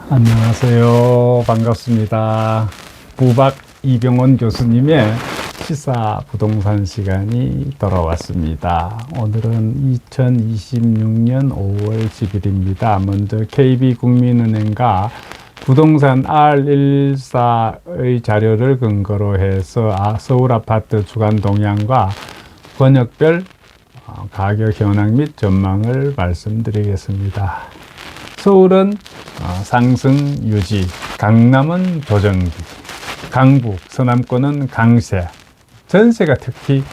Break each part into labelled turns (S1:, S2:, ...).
S1: 안녕하세요. 반갑습니다. 부박 이병원 교수님의 시사 부동산 시간이 돌아왔습니다. 오늘은 2026년 5월 10일입니다. 먼저 KB국민은행과 부동산 R14의 자료를 근거로 해서 서울 아파트 주간 동향과 권역별 가격 현황 및 전망을 말씀드리겠습니다. 서울은 상승 유지, 강남은 조정기, 강북, 서남권은 강세, 전세가 특히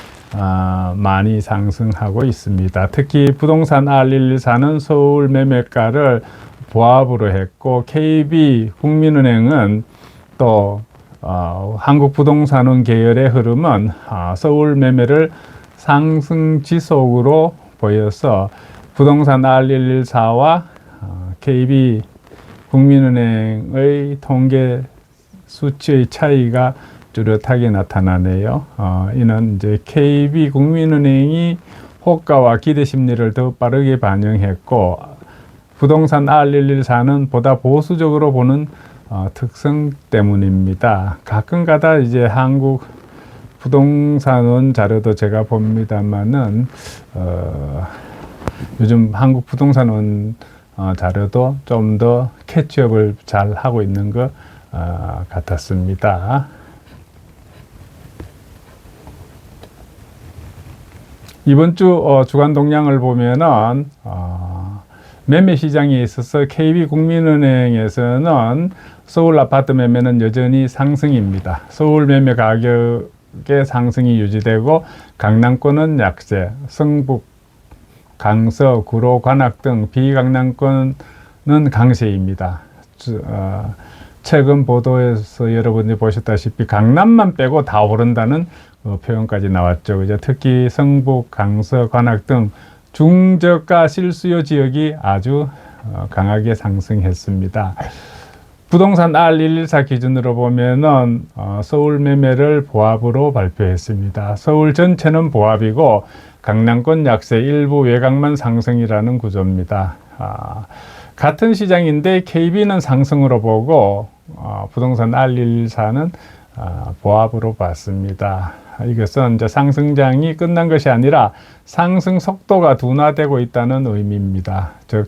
S1: 많이 상승하고 있습니다. 특히 부동산 R114는 서울 매매가를 보합으로 했고, KB국민은행은 또 한국부동산원 계열의 흐름은 서울 매매를 상승 지속으로 보여서 부동산 R114와 KB국민은행의 통계 수치의 차이가 뚜렷하게 나타나네요. 이는 이제 KB국민은행이 호가와 기대 심리를 더 빠르게 반영했고, 부동산 R114는 보다 보수적으로 보는 특성 때문입니다. 가끔가다 이제 한국 부동산원 자료도 제가 봅니다만은 요즘 한국 부동산원 자료도 좀 더 캐치업을 잘 하고 있는 것 같았습니다. 이번 주 주간 동향을 보면은 매매 시장에 있어서 KB국민은행에서는 서울 아파트 매매는 여전히 상승입니다. 서울 매매 가격의 상승이 유지되고, 강남권은 약세, 성북, 강서, 구로, 관악 등 비강남권은 강세입니다. 최근 보도에서 여러분이 보셨다시피 강남만 빼고 다 오른다는 표현까지 나왔죠. 이제 특히 성북, 강서, 관악 등 중저가 실수요 지역이 아주 강하게 상승했습니다. 부동산 R114 기준으로 보면은 서울 매매를 보합으로 발표했습니다. 서울 전체는 보합이고 강남권 약세, 일부 외곽만 상승이라는 구조입니다. 같은 시장인데 KB는 상승으로 보고 부동산 R114는 보합으로 봤습니다. 이것은 이제 상승장이 끝난 것이 아니라 상승 속도가 둔화되고 있다는 의미입니다. 즉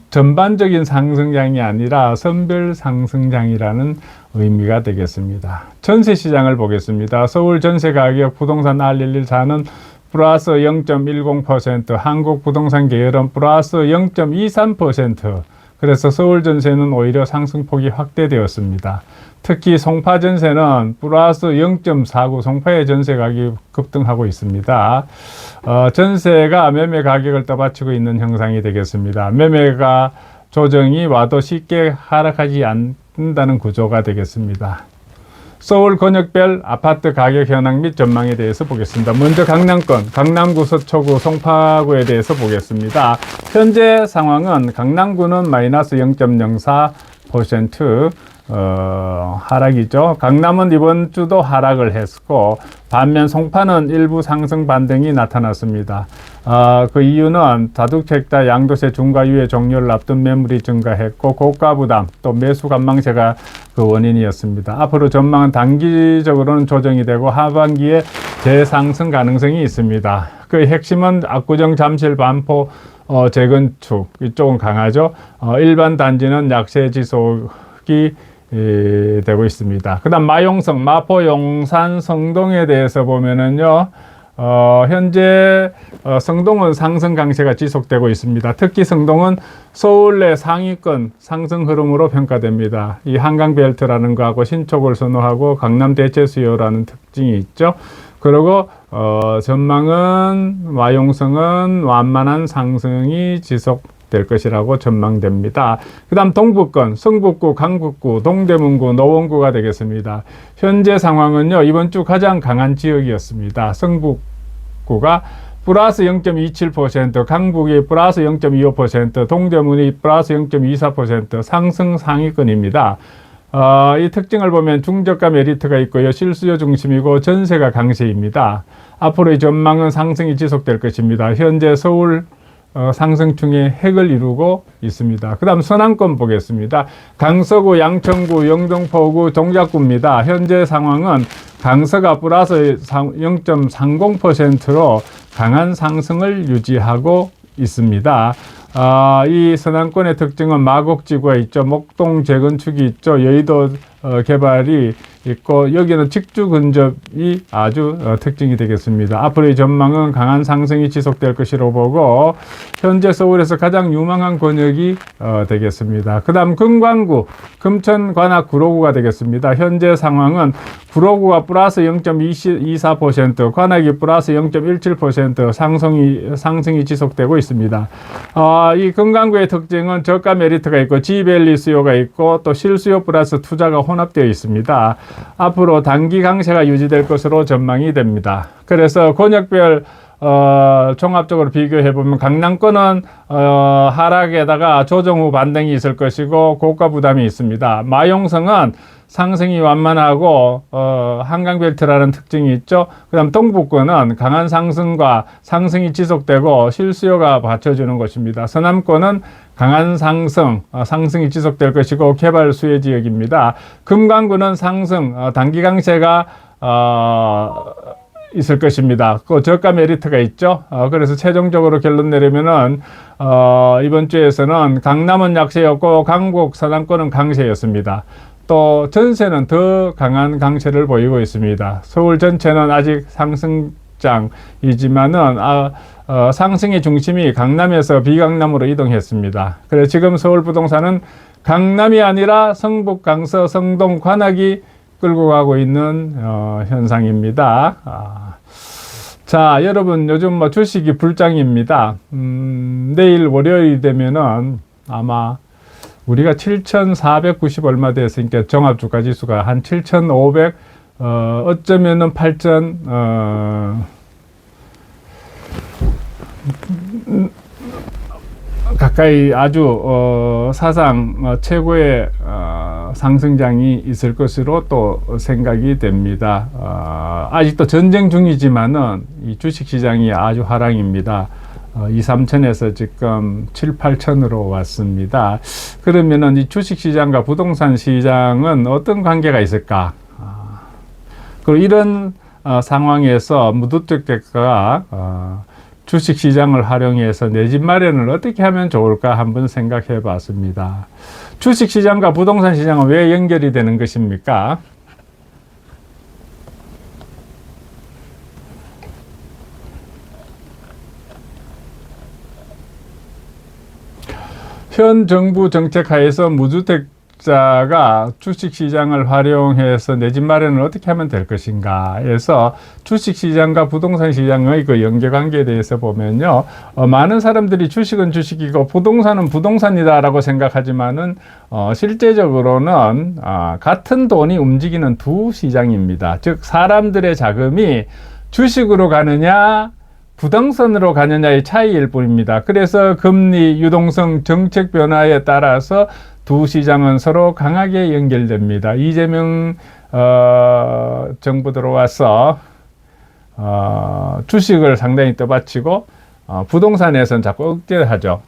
S1: 전반적인 상승장이 아니라 선별 상승장이라는 의미가 되겠습니다. 전세 시장을 보겠습니다. 서울 전세 가격 부동산 R114는 플러스 0.10%, 한국 부동산 계열은 플러스 0.23%. 그래서 서울 전세는 오히려 상승폭이 확대되었습니다. 특히 송파 전세는 플러스 0.49, 송파의 전세 가격이 급등하고 있습니다. 전세가 매매 가격을 떠받치고 있는 형상이 되겠습니다. 매매가 조정이 와도 쉽게 하락하지 않는다는 구조가 되겠습니다. 서울 권역별 아파트 가격 현황 및 전망에 대해서 보겠습니다. 먼저 강남권, 강남구, 서초구, 송파구에 대해서 보겠습니다. 현재 상황은 강남구는 마이너스 0.04% 하락이죠. 강남은 이번 주도 하락을 했고, 반면 송파는 일부 상승 반등이 나타났습니다. 그 이유는 다주택자 양도세 중과유예 종료를 앞둔 매물이 증가했고, 고가 부담, 또 매수 관망세가 그 원인이었습니다. 앞으로 전망은 단기적으로는 조정이 되고 하반기에 재상승 가능성이 있습니다. 그 핵심은 압구정, 잠실, 반포 재건축, 이쪽은 강하죠. 일반 단지는 약세 지속이 되고 있습니다. 그 다음 마용성, 마포, 용산, 성동에 대해서 보면은요, 현재 성동은 상승 강세가 지속되고 있습니다. 특히 성동은 서울 내 상위권 상승 흐름으로 평가됩니다. 이 한강벨트라는 거하고 신축을 선호하고 강남 대체 수요라는 특징이 있죠. 그리고 전망은 마용성은 완만한 상승이 지속될 것이라고 전망됩니다. 그 다음 동북권, 성북구, 강북구, 동대문구, 노원구가 되겠습니다. 현재 상황은요, 이번 주 가장 강한 지역이었습니다. 성북구가 플러스 0.27%, 강북이 플러스 0.25%, 동대문이 플러스 0.24% 상승 상위권입니다. 이 특징을 보면 중저가 메리트가 있고요. 실수요 중심이고 전세가 강세입니다. 앞으로의 전망은 상승이 지속될 것입니다. 현재 서울 상승충의 핵을 이루고 있습니다. 그 다음 서남권 보겠습니다. 강서구, 양천구, 영등포구, 동작구입니다. 현재 상황은 강서가 플러스 0.30%로 강한 상승을 유지하고 있습니다. 이 서남권의 특징은 마곡지구가 있죠. 목동 재건축이 있죠. 여의도 개발이 있고 여기는 직주 근접이 아주 특징이 되겠습니다. 앞으로의 전망은 강한 상승이 지속될 것이라고 보고 현재 서울에서 가장 유망한 권역이 되겠습니다. 그 다음 금관구, 금천, 관악, 구로구가 되겠습니다. 현재 상황은 구로구가 플러스 0.24%, 관악이 플러스 0.17% 상승이 지속되고 있습니다. 이 금관구의 특징은 저가 메리트가 있고 지밸리 수요가 있고 또 실수요 플러스 투자가 혼합되어 있습니다. 앞으로 단기 강세가 유지될 것으로 전망이 됩니다. 그래서 권역별 종합적으로 비교해보면 강남권은 하락에다가 조정 후 반등이 있을 것이고 고가 부담이 있습니다. 마용성은 상승이 완만하고 한강벨트라는 특징이 있죠. 그 다음 동북권은 강한 상승과 상승이 지속되고 실수요가 받쳐주는 것입니다. 서남권은 강한 상승이 지속될 것이고 개발 수혜 지역입니다. 금강구는 상승, 단기 강세가 있을 것입니다. 그 저가 메리트가 있죠. 그래서 최종적으로 결론 내리면은 이번 주에서는 강남은 약세였고 강북, 서남권은 강세였습니다. 또 전세는 더 강한 강세를 보이고 있습니다. 서울 전체는 아직 상승장이지만은 상승의 중심이 강남에서 비강남으로 이동했습니다. 그래서 지금 서울 부동산은 강남이 아니라 성북, 강서, 성동, 관악이 끌고 가고 있는 현상입니다. 자, 여러분 요즘 뭐 주식이 불장입니다. 내일 월요일이 되면은 아마 우리가 7,490 얼마 됐으니까 종합주가 지수가 한 7,500 어쩌면은 8,000 가까이 아주 사상 최고의 상승장이 있을 것으로 또 생각이 됩니다. 아직도 전쟁 중이지만은 이 주식시장이 아주 하락입니다. 2, 3천에서 지금 7, 8천으로 왔습니다. 그러면은 이 주식시장과 부동산 시장은 어떤 관계가 있을까? 그리고 이런 상황에서 무주택자가 주식시장을 활용해서 내 집 마련을 어떻게 하면 좋을까 한번 생각해 봤습니다. 주식시장과 부동산 시장은 왜 연결이 되는 것입니까? 현 정부 정책 하에서 무주택자가 주식시장을 활용해서 내 집 마련을 어떻게 하면 될 것인가 해서 주식시장과 부동산 시장의 그 연계관계에 대해서 보면요, 많은 사람들이 주식은 주식이고 부동산은 부동산이다라고 생각하지만은 실제적으로는 같은 돈이 움직이는 두 시장입니다. 즉 사람들의 자금이 주식으로 가느냐 부동산으로 가느냐의 차이일 뿐입니다. 그래서 금리, 유동성, 정책 변화에 따라서 두 시장은 서로 강하게 연결됩니다. 이재명 정부 들어와서 주식을 상당히 떠받치고 부동산에서는 자꾸 억제하죠.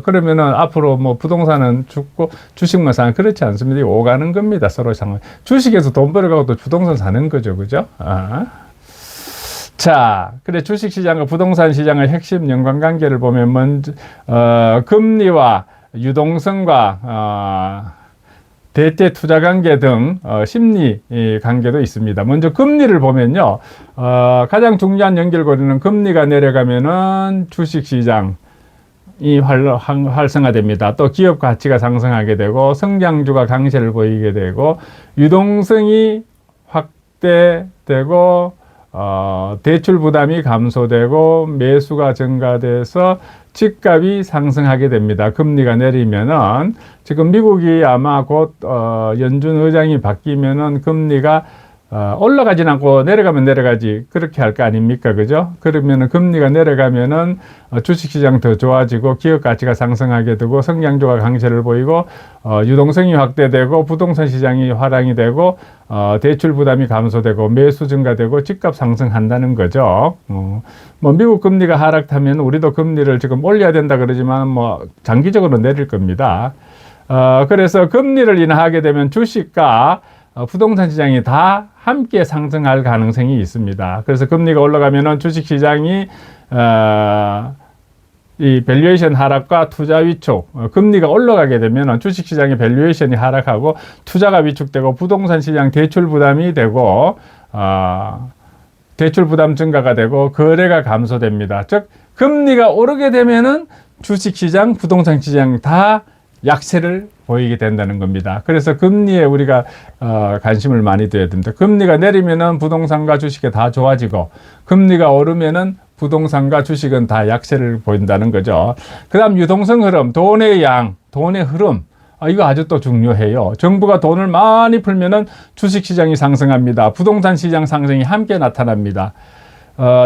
S1: 그러면은 앞으로 뭐 부동산은 죽고 주식만 사는, 그렇지 않습니다. 오가는 겁니다. 서로 상황. 주식에서 돈 벌어가고 또 부동산 사는 거죠. 그죠? 자, 그래 주식시장과 부동산 시장의 핵심 연관관계를 보면 먼저 금리와 유동성과 대체 투자 관계 등 심리 관계도 있습니다. 먼저 금리를 보면요, 가장 중요한 연결고리는 금리가 내려가면은 주식시장이 활성화됩니다. 또 기업 가치가 상승하게 되고 성장주가 강세를 보이게 되고 유동성이 확대되고 대출 부담이 감소되고 매수가 증가돼서 집값이 상승하게 됩니다. 금리가 내리면은 지금 미국이 아마 곧 연준 의장이 바뀌면은 금리가 올라가진 않고 내려가면 내려가지 그렇게 할 거 아닙니까? 그죠? 그러면은 금리가 내려가면은 주식시장 더 좋아지고 기업 가치가 상승하게 되고 성장주가 강세를 보이고 유동성이 확대되고 부동산 시장이 화랑이 되고 대출 부담이 감소되고 매수 증가되고 집값 상승한다는 거죠. 뭐 미국 금리가 하락하면 우리도 금리를 지금 올려야 된다 그러지만 뭐 장기적으로 내릴 겁니다. 그래서 금리를 인하하게 되면 주식과 부동산 시장이 다 함께 상승할 가능성이 있습니다. 그래서 금리가 올라가면은 주식 시장이 이 밸류에이션 하락과 투자 위축, 금리가 올라가게 되면 주식 시장의 밸류에이션이 하락하고 투자가 위축되고 부동산 시장 대출 부담이 되고 대출 부담 증가가 되고 거래가 감소됩니다. 즉 금리가 오르게 되면은 주식 시장, 부동산 시장 다 약세를 보이게 된다는 겁니다. 그래서 금리에 우리가 관심을 많이 둬야 됩니다. 금리가 내리면은 부동산과 주식이 다 좋아지고 금리가 오르면은 부동산과 주식은 다 약세를 보인다는 거죠. 그 다음 유동성 흐름, 돈의 양, 돈의 흐름. 이거 아주 또 중요해요. 정부가 돈을 많이 풀면은 주식 시장이 상승합니다. 부동산 시장 상승이 함께 나타납니다.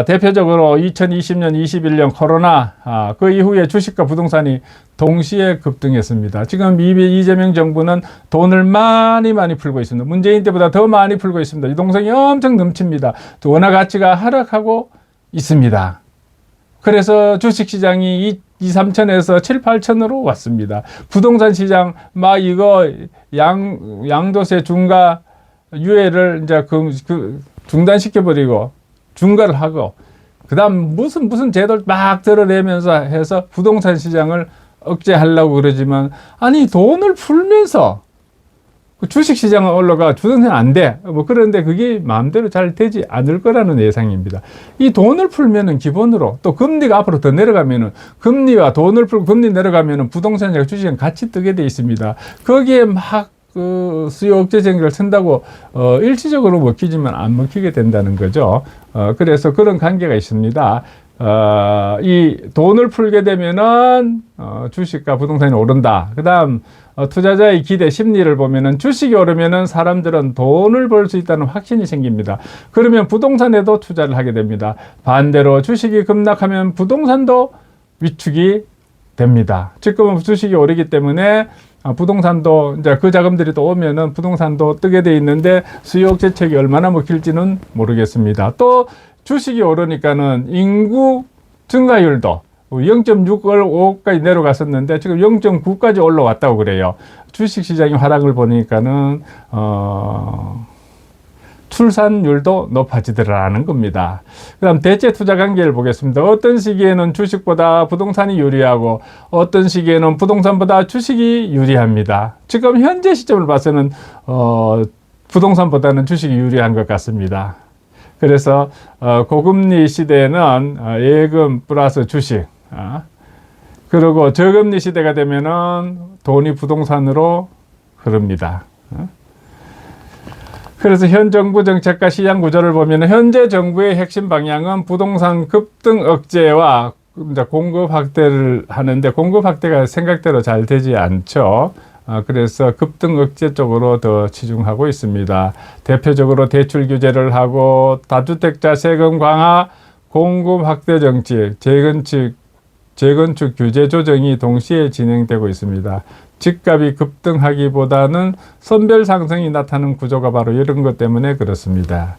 S1: 대표적으로 2020년, 21년 코로나, 그 이후에 주식과 부동산이 동시에 급등했습니다. 지금 이재명 정부는 돈을 많이 풀고 있습니다. 문재인 때보다 더 많이 풀고 있습니다. 유동성이 엄청 넘칩니다. 원화 가치가 하락하고 있습니다. 그래서 주식 시장이 2, 3천에서 7, 8천으로 왔습니다. 부동산 시장, 이거 양도세 중과 유예를 이제 중단시켜버리고 중과를 하고 그다음 무슨 제도를 막 드러내면서 해서 부동산 시장을 억제하려고 그러지만 아니 돈을 풀면서 주식 시장은 올라가 주동산 안 돼. 그런데 그게 마음대로 잘 되지 않을 거라는 예상입니다. 이 돈을 풀면은 기본으로 또 금리가 앞으로 더 내려가면은 금리와 돈을 풀고 금리 내려가면은 부동산이랑 주식은 같이 뜨게 돼 있습니다. 거기에 막 수요 억제 전략을 쓴다고 일시적으로 먹히지만 안 먹히게 된다는 거죠. 그래서 그런 관계가 있습니다. 이 돈을 풀게 되면은 주식과 부동산이 오른다. 그다음 투자자의 기대 심리를 보면은 주식이 오르면은 사람들은 돈을 벌 수 있다는 확신이 생깁니다. 그러면 부동산에도 투자를 하게 됩니다. 반대로 주식이 급락하면 부동산도 위축이 됩니다. 지금은 주식이 오르기 때문에 부동산도 이제 그 자금들이 또 오면은 부동산도 뜨게 돼 있는데 수요 억제책이 얼마나 먹힐지는 모르겠습니다. 또 주식이 오르니까는 인구 증가율도 0.6까지 내려갔었는데 지금 0.9까지 올라왔다고 그래요. 주식 시장의 하락을 보니까는 출산율도 높아지더라는 겁니다. 그다음 대체 투자 관계를 보겠습니다. 어떤 시기에는 주식보다 부동산이 유리하고 어떤 시기에는 부동산보다 주식이 유리합니다. 지금 현재 시점을 봐서는 부동산보다는 주식이 유리한 것 같습니다. 그래서 고금리 시대에는 예금 플러스 주식, 그리고 저금리 시대가 되면은 돈이 부동산으로 흐릅니다. 그래서 현 정부 정책과 시장 구조를 보면 현재 정부의 핵심 방향은 부동산 급등 억제와 이제 공급 확대를 하는데 공급 확대가 생각대로 잘 되지 않죠. 그래서 급등 억제 쪽으로 더 치중하고 있습니다. 대표적으로 대출 규제를 하고 다주택자 세금 강화, 공급 확대 정책, 재건축 규제 조정이 동시에 진행되고 있습니다. 집값이 급등하기보다는 선별 상승이 나타나는 구조가 바로 이런 것 때문에 그렇습니다.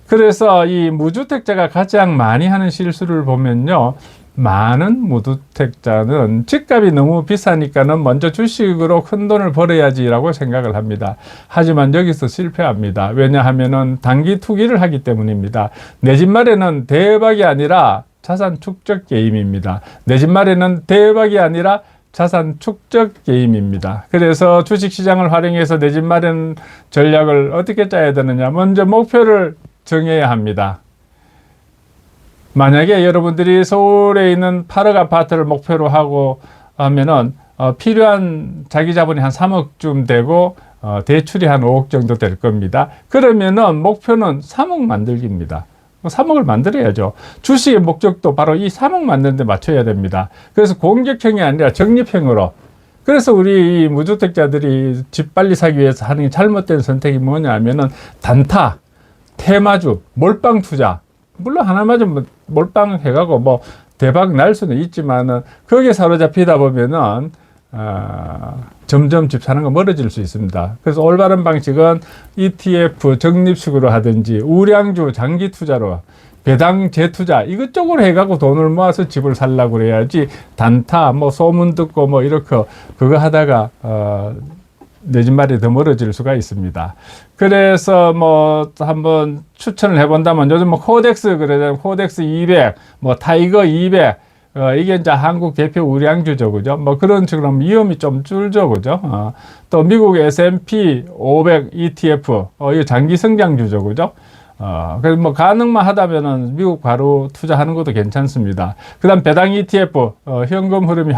S1: 그래서 이 무주택자가 가장 많이 하는 실수를 보면요. 많은 무주택자는 집값이 너무 비싸니까는 먼저 주식으로 큰 돈을 벌어야지라고 생각을 합니다. 하지만 여기서 실패합니다. 왜냐하면은 단기 투기를 하기 때문입니다. 내 집 마련은 대박이 아니라 자산 축적 게임입니다. 내 집 마련은 대박이 아니라 자산 축적 게임입니다. 그래서 주식시장을 활용해서 내 집 마련 전략을 어떻게 짜야 되느냐. 먼저 목표를 정해야 합니다. 만약에 여러분들이 서울에 있는 8억 아파트를 목표로 하고 하면은 필요한 자기 자본이 한 3억쯤 되고 대출이 한 5억 정도 될 겁니다. 그러면은 목표는 3억 만들기입니다. 3억을 만들어야죠. 주식의 목적도 바로 이 3억 만드는 데 맞춰야 됩니다. 그래서 공격형이 아니라 적립형으로. 그래서 우리 무주택자들이 집 빨리 사기 위해서 하는 잘못된 선택이 뭐냐 하면은 단타. 테마주, 몰빵 투자. 물론 하나 맞으면 몰빵 해가고 뭐 대박 날 수는 있지만은 거기에 사로잡히다 보면은 점점 집 사는 거 멀어질 수 있습니다. 그래서 올바른 방식은 ETF 적립식으로 하든지 우량주 장기 투자로 배당 재투자 이것저것 해가고 돈을 모아서 집을 살라고 그래야지 단타 뭐 소문 듣고 뭐 이렇게 그거 하다가 내 집 말이 더 멀어질 수가 있습니다. 그래서 뭐 한번 추천을 해본다면 요즘 뭐 코덱스 그러잖아요. 코덱스 200, 뭐 타이거 200 이게 이제 한국 대표 우량주죠, 그죠? 뭐 그런 식으로 위험이 좀 줄죠, 그죠? 또 미국 S&P 500 ETF, 이거 장기 성장주죠, 그죠? 그래서 뭐 가능만 하다면은 미국 바로 투자하는 것도 괜찮습니다. 그 다음 배당 ETF, 현금 흐름이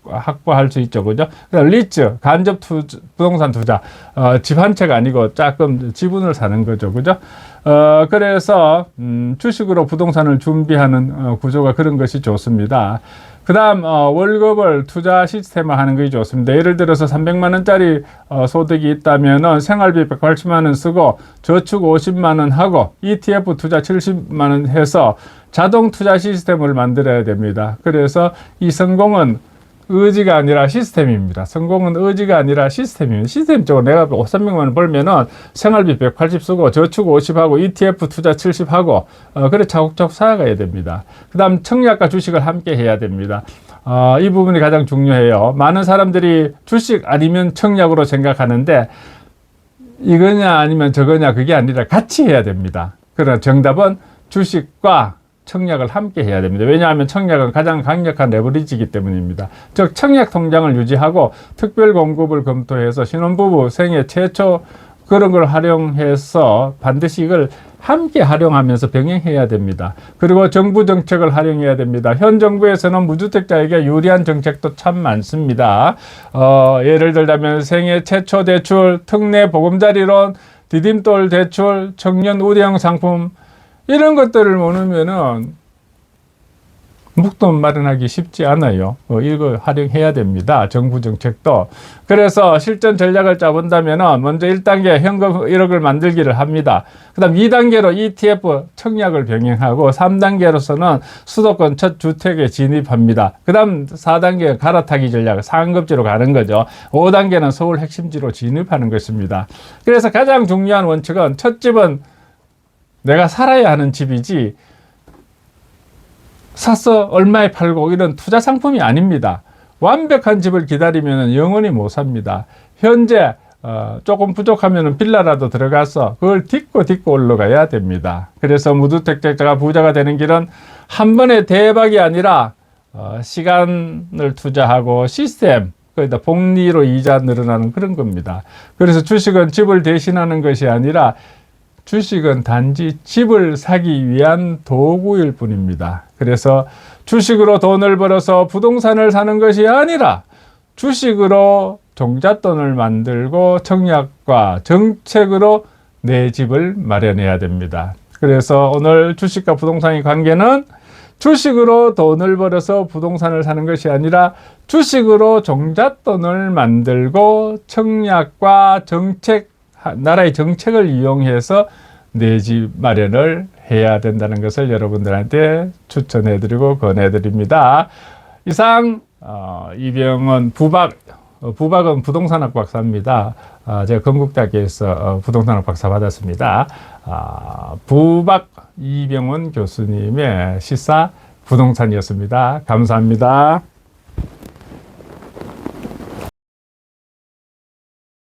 S1: 확보할 수 있죠, 그죠? 그다음 리츠, 간접 부동산 투자, 집 한 채가 아니고 조금 지분을 사는 거죠, 그죠? 그래서 주식으로 부동산을 준비하는 구조가 그런 것이 좋습니다. 그다음 월급을 투자 시스템을 하는 것이 좋습니다. 예를 들어서 300만 원짜리 소득이 있다면은 생활비 180만 원 쓰고 저축 50만 원 하고 ETF 투자 70만 원 해서 자동 투자 시스템을 만들어야 됩니다. 그래서 이 성공은 의지가 아니라 시스템입니다. 성공은 의지가 아니라 시스템입니다. 시스템적으로 내가 300만 원 벌면은 생활비 180 쓰고 저축 50 하고 ETF 투자 70 하고 그래 차곡차곡 쌓아가야 됩니다. 그 다음 청약과 주식을 함께 해야 됩니다. 이 부분이 가장 중요해요. 많은 사람들이 주식 아니면 청약으로 생각하는데 이거냐 아니면 저거냐 그게 아니라 같이 해야 됩니다. 그러나 정답은 주식과 청약을 함께 해야 됩니다. 왜냐하면 청약은 가장 강력한 레버리지이기 때문입니다. 즉 청약 통장을 유지하고 특별 공급을 검토해서 신혼부부 생애 최초 그런 걸 활용해서 반드시 이걸 함께 활용하면서 병행해야 됩니다. 그리고 정부 정책을 활용해야 됩니다. 현 정부에서는 무주택자에게 유리한 정책도 참 많습니다. 예를 들자면 생애 최초 대출, 특례 보금자리론, 디딤돌 대출, 청년 우대형 상품 이런 것들을 모르면은 목돈 마련하기 쉽지 않아요. 이거 활용해야 됩니다. 정부 정책도. 그래서 실전 전략을 짜본다면은 먼저 1단계 현금 1억을 만들기를 합니다. 그 다음 2단계로 ETF 청약을 병행하고 3단계로서는 수도권 첫 주택에 진입합니다. 그 다음 4단계 갈아타기 전략, 상급지로 가는 거죠. 5단계는 서울 핵심지로 진입하는 것입니다. 그래서 가장 중요한 원칙은 첫 집은 내가 살아야 하는 집이지 사서 얼마에 팔고 이런 투자 상품이 아닙니다. 완벽한 집을 기다리면 영원히 못 삽니다. 현재 조금 부족하면 빌라라도 들어가서 그걸 딛고 올라가야 됩니다. 그래서 무주택자가 부자가 되는 길은 한 번에 대박이 아니라 시간을 투자하고 시스템 거기다 복리로 이자 늘어나는 그런 겁니다. 그래서 주식은 집을 대신하는 것이 아니라 주식은 단지 집을 사기 위한 도구일 뿐입니다. 그래서 주식으로 돈을 벌어서 부동산을 사는 것이 아니라 주식으로 종잣돈을 만들고 청약과 정책으로 내 집을 마련해야 됩니다. 그래서 오늘 주식과 부동산의 관계는 주식으로 돈을 벌어서 부동산을 사는 것이 아니라 주식으로 종잣돈을 만들고 청약과 정책 나라의 정책을 이용해서 내 집 마련을 해야 된다는 것을 여러분들한테 추천해드리고 권해드립니다. 이상 이병헌 부박은 부동산학 박사입니다. 제가 건국대학교에서 부동산학 박사 받았습니다. 부박 이병헌 교수님의 시사 부동산이었습니다. 감사합니다.